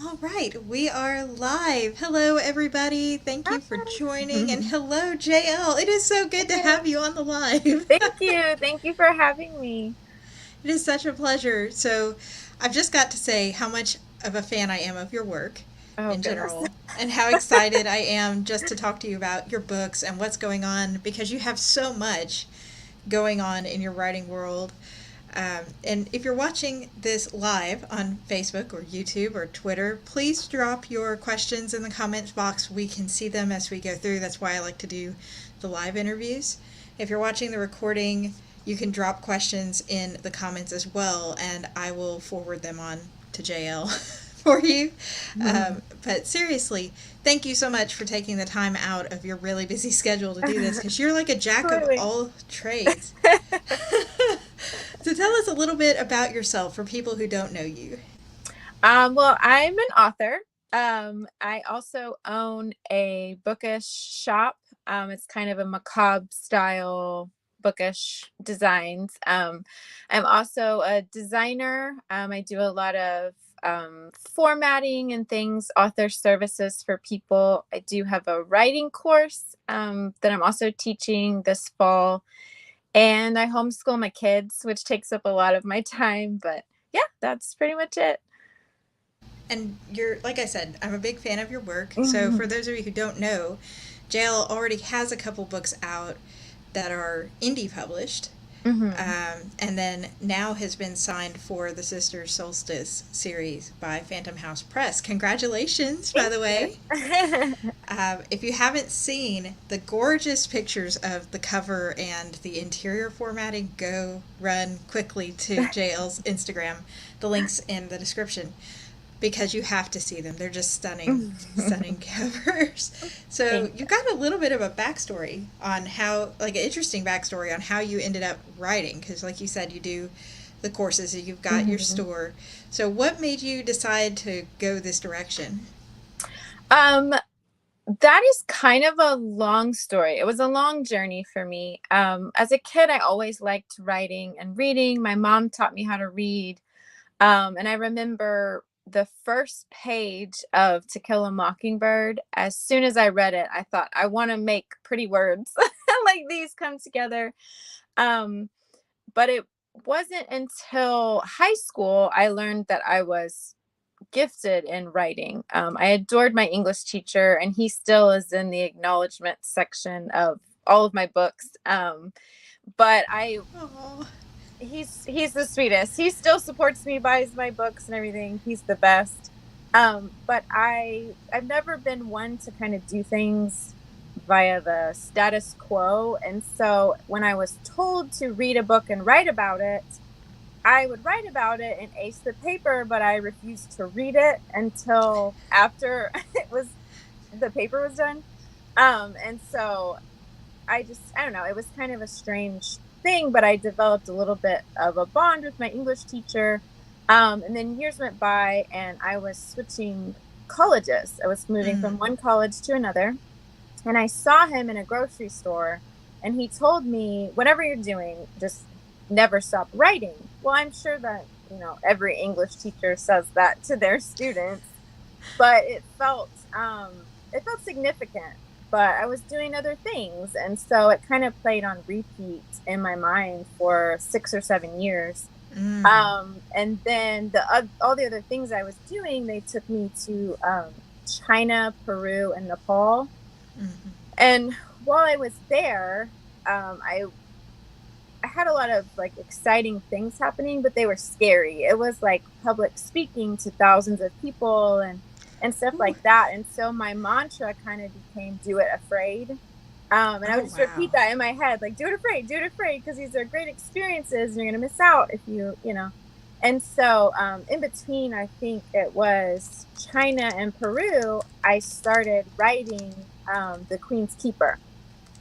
All right, we are live. Hello, everybody. Thank you for Hi. joining. And hello, JL. It is so good to have you on the live. Thank you. Thank you for having me. It is such a pleasure. So, I've just got to say how much of a fan I am of your work Oh, in goodness. general, and how excited I am just to talk to you about your books and what's going on because you have so much going on in your writing world. And if you're watching this live on Facebook or YouTube or Twitter, please drop your questions in the comments box. We can see them as we go through. That's why I like to do the live interviews. If you're watching the recording, you can drop questions in the comments as well, and I will forward them on to JL for you. But seriously, thank you so much for taking the time out of your really busy schedule to do this because you're like a jack of Absolutely. all trades. So tell us a little bit about yourself for people who don't know you. Well, I'm an author. I also own a bookish shop. It's kind of a macabre style bookish designs. I'm also a designer. I do a lot of formatting and things, author services for people. I do have a writing course that I'm also teaching this fall. And I homeschool my kids, which takes up a lot of my time. But yeah, that's pretty much it. And you're, like I said, I'm a big fan of your work. So Mhm. for those of you who don't know, JL already has a couple books out that are indie published. Mhm. And then now has been signed for the Sisters Solstice series by Phantom House Press. Congratulations, by Thank the you. way. If you haven't seen the gorgeous pictures of the cover and the interior formatting, go run quickly to JL's Instagram. The link's in the description because you have to see them. They're just stunning, stunning covers. So Thank you've got a little bit of a backstory on how, like an interesting backstory on how you ended up writing. Because, like you said, you do the courses, you've you. got your Mhm. store. So what made you decide to go this direction? Um, that is kind of a long story. It was a long journey for me. As a kid, I always liked writing and reading. My mom taught me how to read. And I remember the first page of To Kill a Mockingbird. As soon as I read it, I thought, I want to make pretty words like these come together. Um, but it wasn't until high school I learned that I was gifted in writing. I adored my English teacher, and he still is in the acknowledgement section of all of my books. But I Oh, he's the sweetest. He still supports me, buys my books and everything. He's the best. But I've never been one to kind of do things via the status quo. And so when I was told to read a book and write about it, I would write about it and ace the paper, but I refused to read it until after the paper was done. And so I don't know, it was kind of a strange thing, but I developed a little bit of a bond with my English teacher. And then years went by and I was switching colleges. I was moving mm. from one college to another. And I saw him in a grocery store and he told me, whatever you're doing, just never stop writing. Well, I'm sure that, every English teacher says that to their students, but it felt significant, but I was doing other things, and so it kind of played on repeat in my mind for 6 or 7 years. Mm. And then all the other things I was doing, they took me to China, Peru, and Nepal. Mm. And while I was there, I had a lot of like exciting things happening, but they were scary. It was like public speaking to thousands of people and stuff Ooh. like that. And so my mantra kind of became do it afraid. And I would Oh, just wow. repeat that in my head, like do it afraid, because these are great experiences and you're gonna miss out if you. And so in between, I think it was China and Peru, I started writing The Queen's Keeper,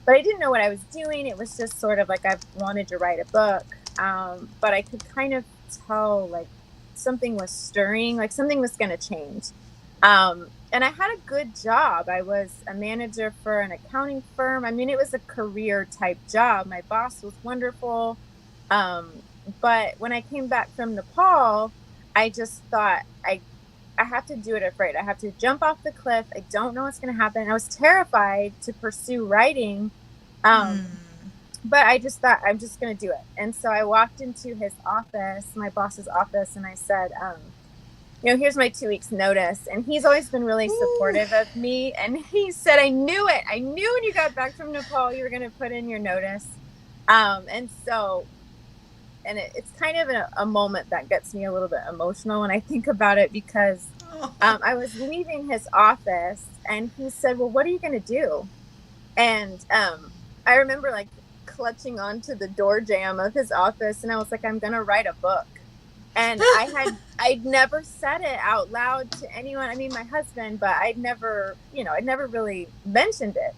but I didn't know what I was doing. It was just sort of like I wanted to write a book, but I could kind of tell like something was stirring, like something was going to change. And I had a good job. I was a manager for an accounting firm. I mean, it was a career type job. My boss was wonderful. Um, but when I came back from Nepal, I just thought I have to do it afraid. I have to jump off the cliff. I don't know what's going to happen. I was terrified to pursue writing. Um, but I just thought I'm just going to do it. And so I walked into his office, my boss's office, and I said, here's my 2 weeks notice. And he's always been really Ooh. supportive of me. And he said, I knew it. I knew when you got back from Nepal, you were going to put in your notice. And so, and it's kind of a moment that gets me a little bit emotional when I think about it, because I was leaving his office and he said, well, what are you going to do? And I remember like clutching onto the door jamb of his office, and I was like, I'm going to write a book. And I'd never said it out loud to anyone. I mean, my husband, but I'd never really mentioned it.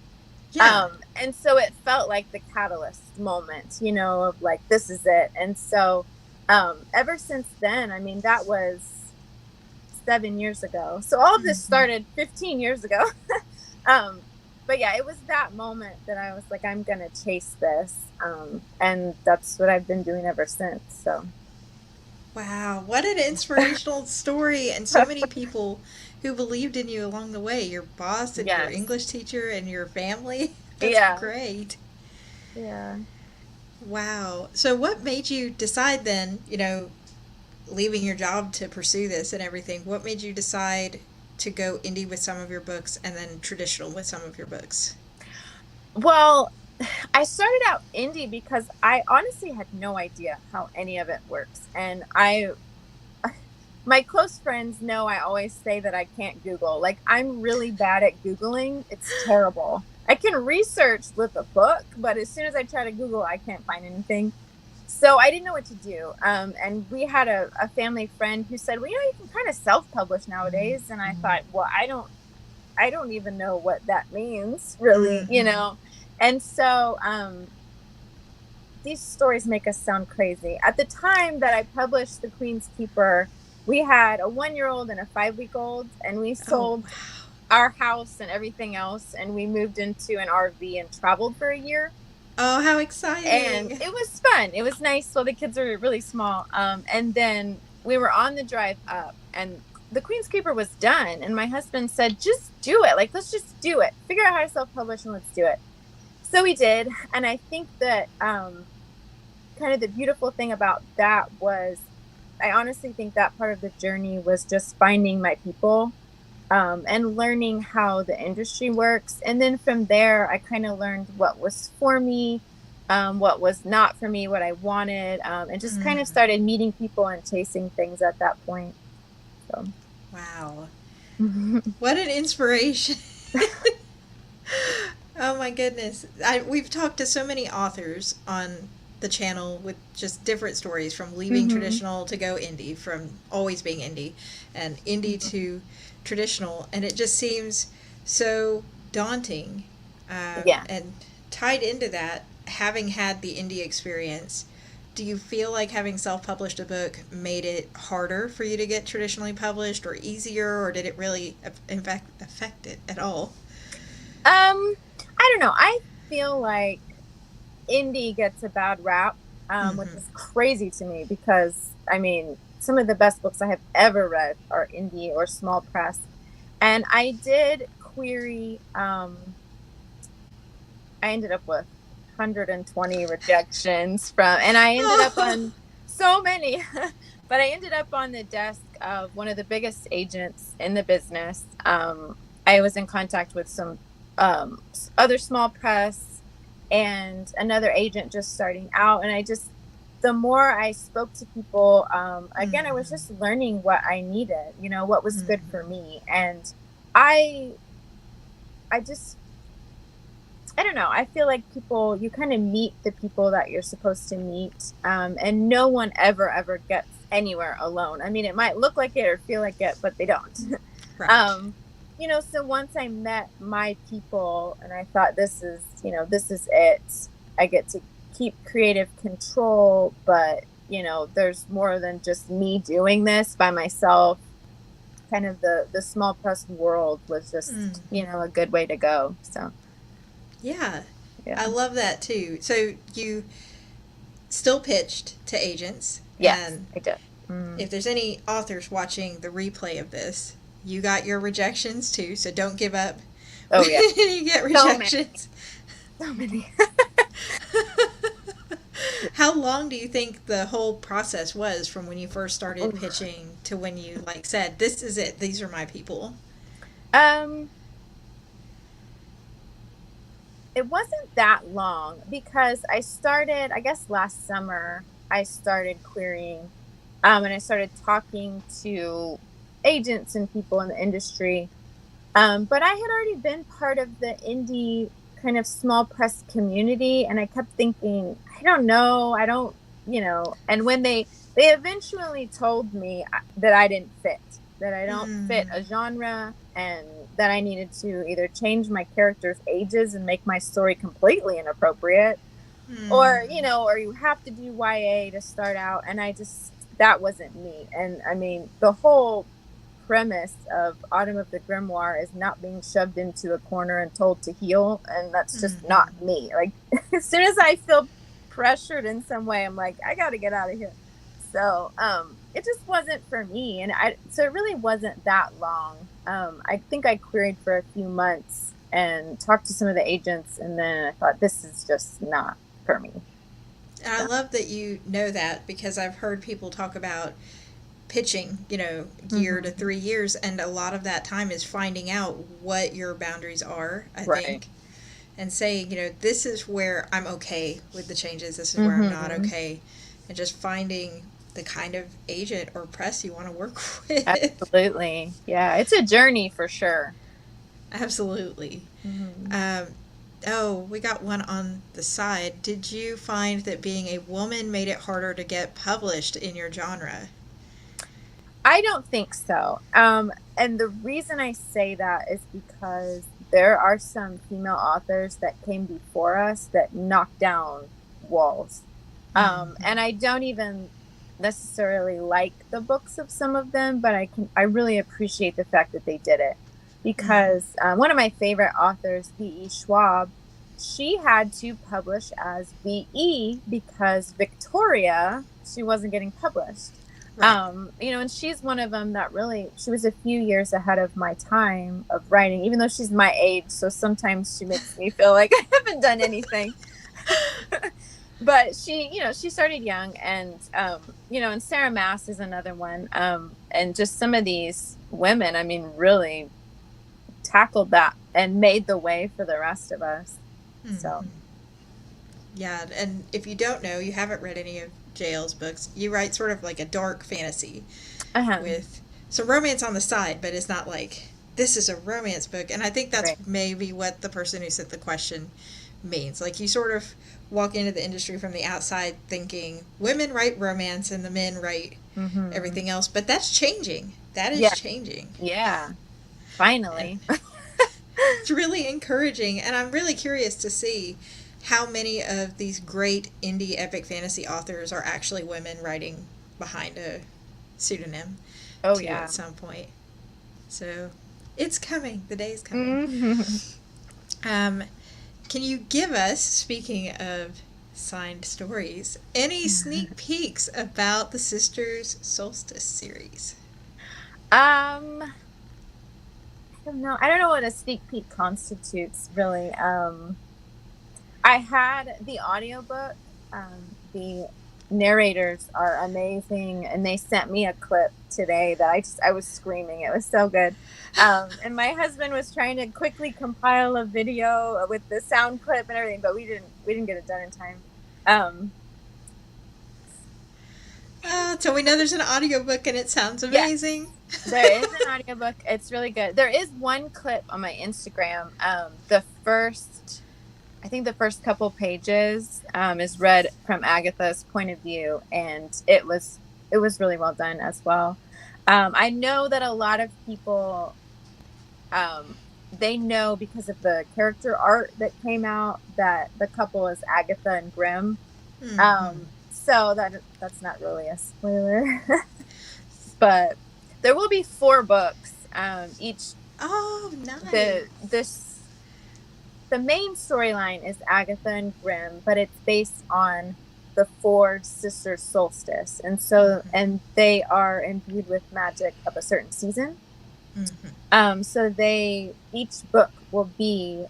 Yeah. And so it felt like the catalyst moment, of like, this is it. And so ever since then, I mean, that was 7 years ago. So all of this started 15 years ago. But yeah, it was that moment that I was like, I'm going to chase this. And that's what I've been doing ever since. So. Wow, what an inspirational story, and so many people who believed in you along the way. Your boss and your Yes. English teacher and your family. That's Yeah. great. Yeah. Wow. So what made you decide then, leaving your job to pursue this and everything, what made you decide to go indie with some of your books and then traditional with some of your books? Well, I started out indie because I honestly had no idea how any of it works. And my close friends know I always say that I can't Google. Like, I'm really bad at Googling. It's terrible. I can research with a book, but as soon as I try to Google, I can't find anything. So I didn't know what to do. And we had a family friend who said, well, you can kind of self-publish nowadays. And I thought, well, I don't even know what that means, really, And so these stories make us sound crazy. At the time that I published The Queen's Keeper, we had a 1-year-old and a 5-week-old, and we Oh, sold wow. our house and everything else, and we moved into an RV and traveled for a year. Oh, how And exciting. it was fun. It was nice. Well, the kids are really small. And then we were on the drive up, and The Queen's Keeper was done. And my husband said, just do it. Like, let's just do it. Figure out how to self-publish and let's do it. So we did. And I think that kind of the beautiful thing about that was, I honestly think that part of the journey was just finding my people and learning how the industry works. And then from there, I kind of learned what was for me, what was not for me, what I wanted, and just kind of started meeting people and chasing things at that point. So. Wow. What an inspiration. Oh my goodness. We've talked to so many authors on the channel with just different stories, from leaving Mm-hmm. traditional to go indie, from always being indie and indie to traditional, and it just seems so daunting. Yeah. And tied into that, having had the indie experience, do you feel like having self-published a book made it harder for you to get traditionally published, or easier, or did it really in fact affect it at all? I don't know. I feel like indie gets a bad rap, which Mm-hmm. is crazy to me because, I mean, some of the best books I have ever read are indie or small press. And I did query, I ended up with 120 rejections and I ended up on so many, but I ended up on the desk of one of the biggest agents in the business. I was in contact with some other small press and another agent just starting out. And the more I spoke to people, again, I was just learning what I needed, what was good for me. And I, I just, I don't know. I feel like you kind of meet the people that you're supposed to meet. And no one ever gets anywhere alone. I mean, it might look like it or feel like it, but they don't. Right. So once I met my people and I thought, this is it. I get to keep creative control, but there's more than just me doing this by myself. Kind of the small press world was just, a good way to go. So, Yeah, yeah. I love that too. So you still pitched to agents, Yes, and I did. If there's any authors watching the replay of this, you got your rejections too, so don't give up. Oh yeah, You get rejections. So many. How long do you think the whole process was from when you first started pitching to when you like said, "This is it. These are my people"? Um, it wasn't that long because I started, I guess last summer, I started querying, and I started talking to agents and people in the industry. But I had already been part of the indie kind of small press community, and I kept thinking, I don't know, I don't, and when they eventually told me that I didn't fit, that I don't fit a genre, and that I needed to either change my characters' ages and make my story completely inappropriate, or you have to do YA to start out, and that wasn't me. And I mean, the whole premise of Autumn of the Grimoire is not being shoved into a corner and told to heal, and that's just not me. Like, as soon as I feel pressured in some way, I'm like, I gotta get out of here. So it just wasn't for me, and so it really wasn't that long. I think I queried for a few months and talked to some of the agents, and then I thought, this is just not for me. And I love that you know that, because I've heard people talk about pitching, year to 3 years, and a lot of that time is finding out what your boundaries are, I think, and saying, this is where I'm okay with the changes, this is where I'm not okay, and just finding the kind of agent or press you want to work with. Absolutely. Yeah, it's a journey for sure. Absolutely. We got one on the side. Did you find that being a woman made it harder to get published in your genre? I don't think so. And the reason I say that is because there are some female authors that came before us that knocked down walls. And I don't even necessarily like the books of some of them, but I really appreciate the fact that they did it, because one of my favorite authors, V.E. Schwab, she had to publish as V.E. because Victoria, she wasn't getting published. Right. And she's one of them that she was a few years ahead of my time of writing, even though she's my age. So sometimes she makes me feel like I haven't done anything. But she started young, and, and Sarah Maas is another one. And just some of these women, I mean, really tackled that and made the way for the rest of us. So. Yeah. And if you don't know, you haven't read any of JL's books, you write sort of like a dark fantasy with some romance on the side, but it's not like this is a romance book. And I think that's maybe what the person who sent the question means. Like, you sort of walk into the industry from the outside thinking women write romance and the men write everything else, but that's changing. That is changing. Yeah, finally. It's really encouraging, and I'm really curious to see how many of these great indie epic fantasy authors are actually women writing behind a pseudonym at some point. So it's coming. The day is coming. Can you give us, speaking of signed stories, any sneak peeks about the Sisters Solstice series? I don't know. I don't know what a sneak peek constitutes, really. I had the audiobook. The narrators are amazing, and they sent me a clip today that I was screaming. It was so good. And my husband was trying to quickly compile a video with the sound clip and everything, but we didn't get it done in time. So we know there's an audiobook, and it sounds amazing. Yes, there is an audiobook. It's really good. There is one clip on my Instagram. I think the first couple pages is read from Agatha's point of view, and it was really well done as well. I know that a lot of people, they know because of the character art that came out that the couple is Agatha and Grimm. So that's not really a spoiler. But there will be 4 books. Each. Oh, nice. The main storyline is Agatha and Grimm, but it's based on the four sisters Solstice. And so, and they are imbued with magic of a certain season. So each book will be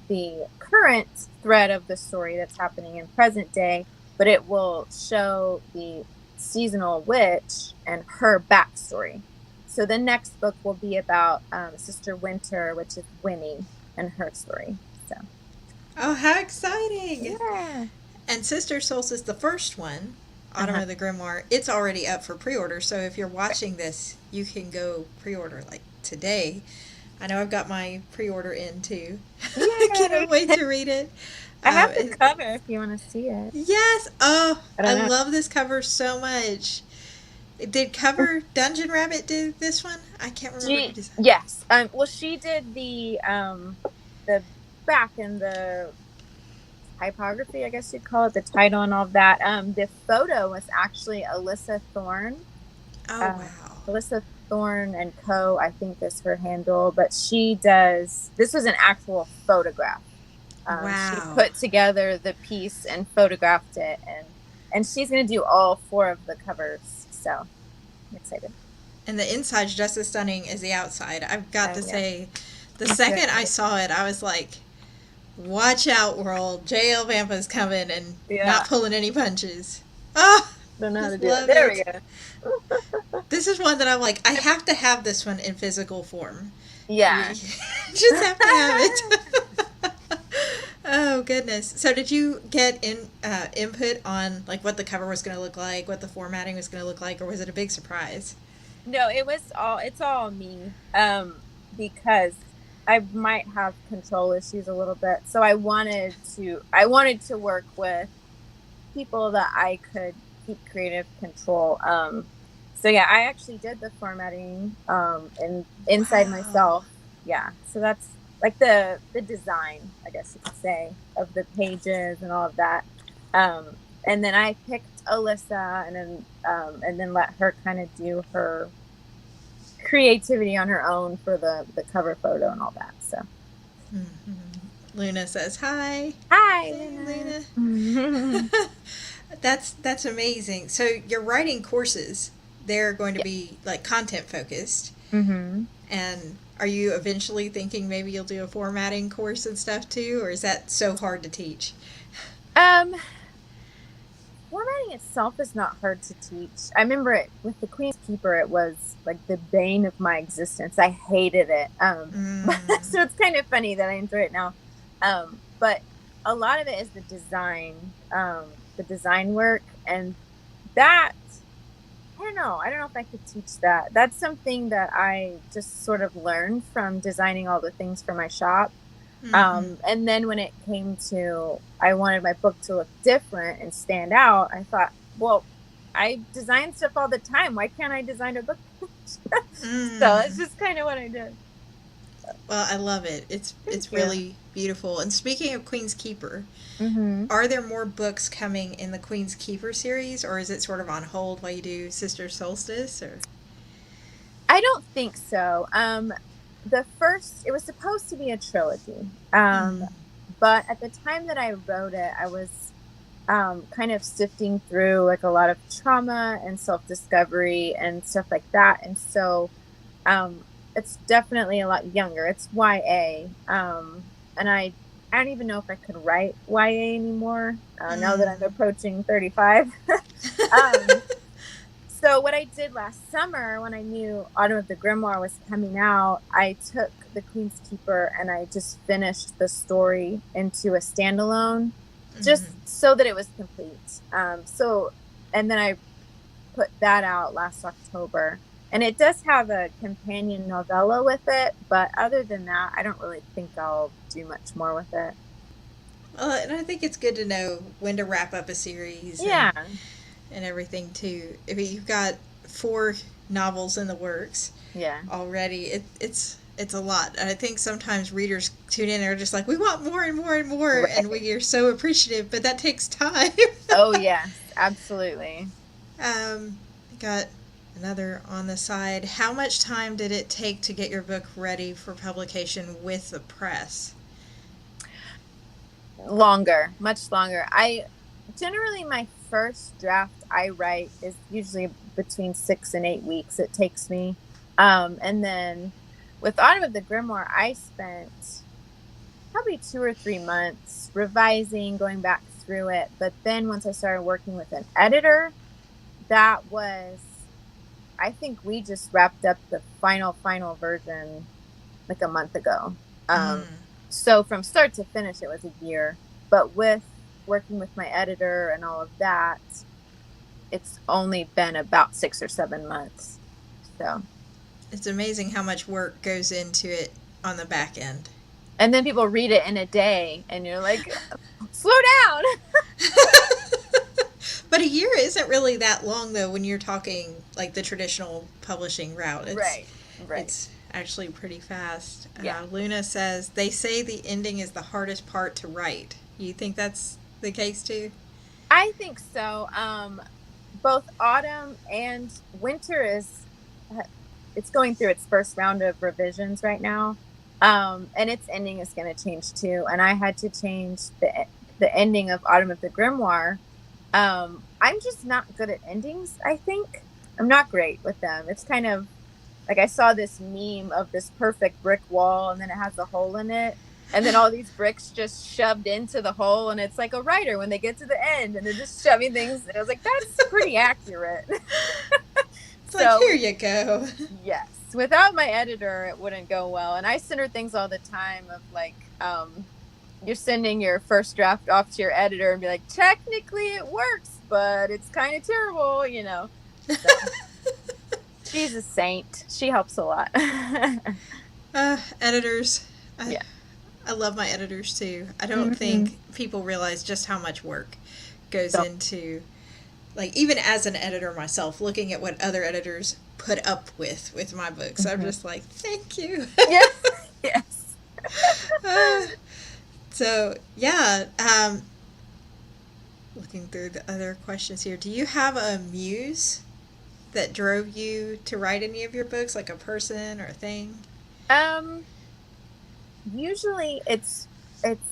the current thread of the story that's happening in present day, but it will show the seasonal witch and her backstory. So the next book will be about Sister Winter, which is Winnie, and her story. So. Oh, how exciting! Yeah. And Sister Solstice, the first one, Autumn of the Grimoire, it's already up for pre-order. So if you're watching this, you can go pre-order like today. I know I've got my pre-order in too. I can't wait to read it. I have the cover if you want to see it. Yes. Oh, I love this cover so much. Did Cover Dungeon Rabbit do this one? I can't remember who designed. Yes. Well, she did the back and the typography, I guess you'd call it, the title and all of that. The photo was actually Alyssa Thorne. Oh, wow. Alyssa Thorne and Co., I think is her handle, but this was an actual photograph. Wow. She put together the piece and photographed it, and she's going to do all four of the covers, so I'm excited. And the inside's just as stunning as the outside. I've got to say, the second I saw it, I was like, watch out, world. J.L. Vampa's coming and not pulling any punches. Oh, don't know how to do it. There we go. This is one that I'm like, I have to have this one in physical form. Yeah. Just have to have it. Oh, goodness. So did you get input on like what the cover was going to look like, what the formatting was going to look like, or was it a big surprise? No, it's all me. Because I might have control issues a little bit. So I wanted to work with people that I could keep creative control. So yeah, I actually did the formatting inside myself. Yeah. So that's like the design, I guess you could say, of the pages and all of that. And then I picked Alyssa and then let her kind of do her creativity on her own for the cover photo and all that. So Luna says hi. Hi, hey, Luna. That's amazing. So your writing courses, they're going to be like content focused. And are you eventually thinking maybe you'll do a formatting course and stuff too, or is that so hard to teach? Formatting itself is not hard to teach. I remember it with the Queen's Keeper, it was like the bane of my existence. I hated it. So it's kind of funny that I enjoy it now. But a lot of it is the design work, and that, I don't know if I could teach that. That's something that I just sort of learned from designing all the things for my shop. And then when it came to, I wanted my book to look different and stand out, I thought, well, I design stuff all the time. Why can't I design a book? So it's just kind of what I did. Well, I love it. It's really beautiful. And speaking of Queen's Keeper, Mm-hmm. are there more books coming in the Queen's Keeper series, or is it sort of on hold while you do Sister Solstice? Or I don't think so. The first, it was supposed to be a trilogy, but at the time that I wrote it, I was kind of sifting through like a lot of trauma and self-discovery and stuff like that, and so it's definitely a lot younger. It's YA, and I don't even know if I could write YA anymore now that I'm approaching 35. So what I did last summer when I knew Autumn of the Grimoire was coming out, I took the Queen's Keeper and I just finished the story into a standalone, just so that it was complete. And then I put that out last October. And it does have a companion novella with it, but other than that, I don't really think I'll do much more with it. Well, and I think it's good to know when to wrap up a series. Yeah. And everything too. I mean, you've got 4 novels in the works. Yeah. Already, it's a lot. And I think sometimes readers tune in and are just like, we want more and more and more, right. And we are so appreciative, but that takes time. Oh yes, absolutely. Got another on the side. How much time did it take to get your book ready for publication with the press? Longer, much longer. Generally, my first draft I write is usually between 6 and 8 weeks it takes me. And then with Autumn of the Grimoire, I spent probably 2 or 3 months revising, going back through it. But then once I started working with an editor, that was, I think we just wrapped up the final version like a month ago. So from start to finish, it was a year. But with working with my editor and all of that, it's only been about 6 or 7 months. So it's amazing how much work goes into it on the back end. And then people read it in a day, and you're like, slow down. But a year isn't really that long, though, when you're talking like the traditional publishing route. Right. It's actually pretty fast. Yeah. Luna says, they say the ending is the hardest part to write. You think that's the case, too? I think so. Both Autumn and Winter it's going through its first round of revisions right now. And its ending is going to change too. And I had to change the ending of Autumn of the Grimoire. I'm just not good at endings, I think. I'm not great with them. It's kind of like I saw this meme of this perfect brick wall and then it has a hole in it. And then all these bricks just shoved into the hole. And it's like a writer when they get to the end and they're just shoving things. And I was like, that's pretty accurate. It's like, here you go. Yes. Without my editor, it wouldn't go well. And I send her things all the time of like, you're sending your first draft off to your editor and be like, technically it works, but it's kind of terrible, you know. So, she's a saint. She helps a lot. Editors. Yeah. I love my editors too. I don't think people realize just how much work goes into, like, even as an editor myself, looking at what other editors put up with my books. I'm just like, thank you. Yes. So, yeah. Looking through the other questions here. Do you have a muse that drove you to write any of your books, like a person or a thing? Usually it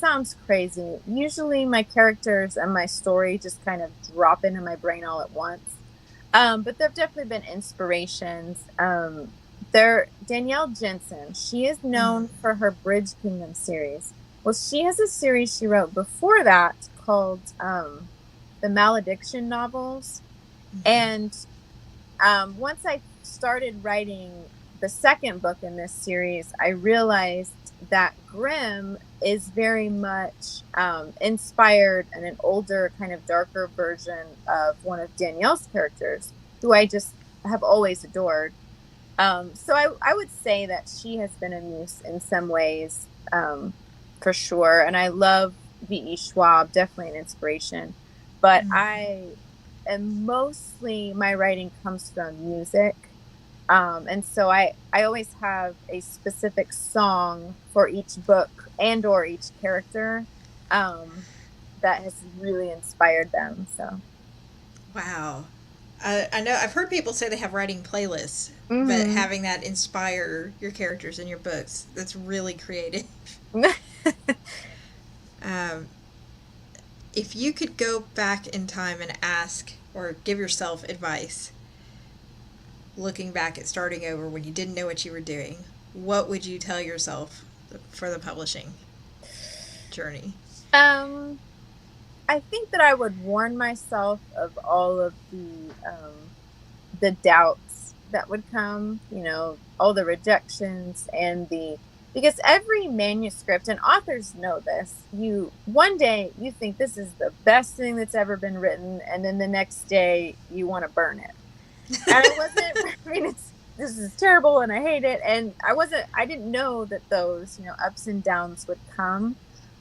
sounds crazy. Usually my characters and my story just kind of drop into my brain all at once. But there have definitely been inspirations. Danielle Jensen, she is known for her Bridge Kingdom series. Well, she has a series she wrote before that called the Malediction novels. And once I started writing the second book in this series, I realized that Grimm is very much inspired in an older, kind of darker version of one of Danielle's characters, who I just have always adored. So I would say that she has been a muse in some ways, for sure. And I love V.E. Schwab, definitely an inspiration. But I am mostly, my writing comes from music. And so I always have a specific song for each book and or each character that has really inspired them. So, wow. I know I've heard people say they have writing playlists, but having that inspire your characters in your books, that's really creative. If you could go back in time and ask or give yourself advice, looking back at starting over when you didn't know what you were doing, what would you tell yourself for the publishing journey? I think that I would warn myself of all of the doubts that would come, you know, all the rejections and because every manuscript, and authors know this, one day you think this is the best thing that's ever been written, and then the next day you want to burn it. And this is terrible and I hate it. And I didn't know that those, you know, ups and downs would come.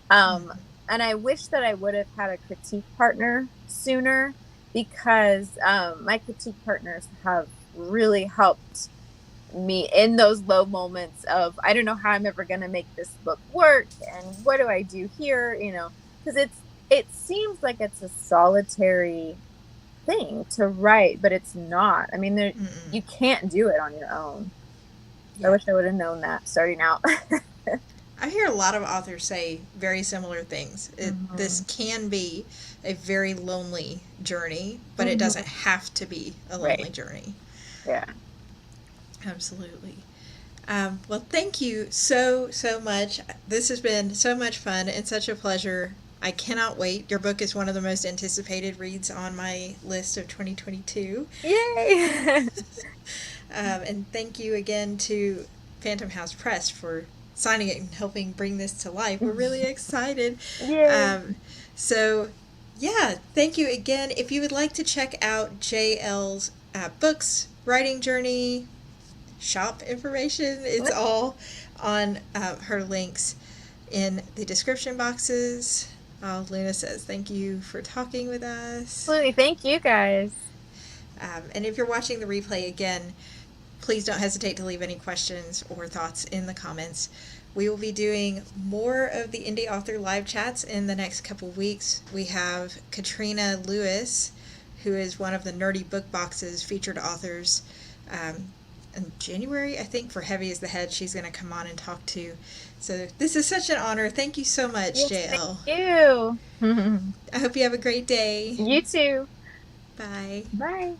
And I wish that I would have had a critique partner sooner, because my critique partners have really helped me in those low moments of, I don't know how I'm ever going to make this book work. And what do I do here? You know, because it seems like it's a solitary thing to write, but it's not. I mean, you can't do it on your own. Yeah. I wish I would have known that starting out. I hear a lot of authors say very similar things. This Mm-hmm. can be a very lonely journey, but it Mm-hmm. doesn't have to be a lonely Right. journey. Yeah. Absolutely. Well, thank you so much. This has been so much fun and such a pleasure. I cannot wait. Your book is one of the most anticipated reads on my list of 2022. Yay. And thank you again to Phantom House Press for signing it and helping bring this to life. We're really excited. Yay. Um, so, yeah, thank you again. If you would like to check out JL's books, writing journey, shop information, it's all on her links in the description boxes. Luna says, thank you for talking with us. Absolutely. Thank you guys. And if you're watching the replay again, please don't hesitate to leave any questions or thoughts in the comments. We will be doing more of the indie author live chats in the next couple weeks. We have Katrina Lewis, who is one of the Nerdy Book Box's featured authors. In January, I think, for Heavy is the Head, she's going to come on and talk to. So this is such an honor. Thank you so much, Yes, thank JL. you. I hope you have a great day. You too. Bye. Bye.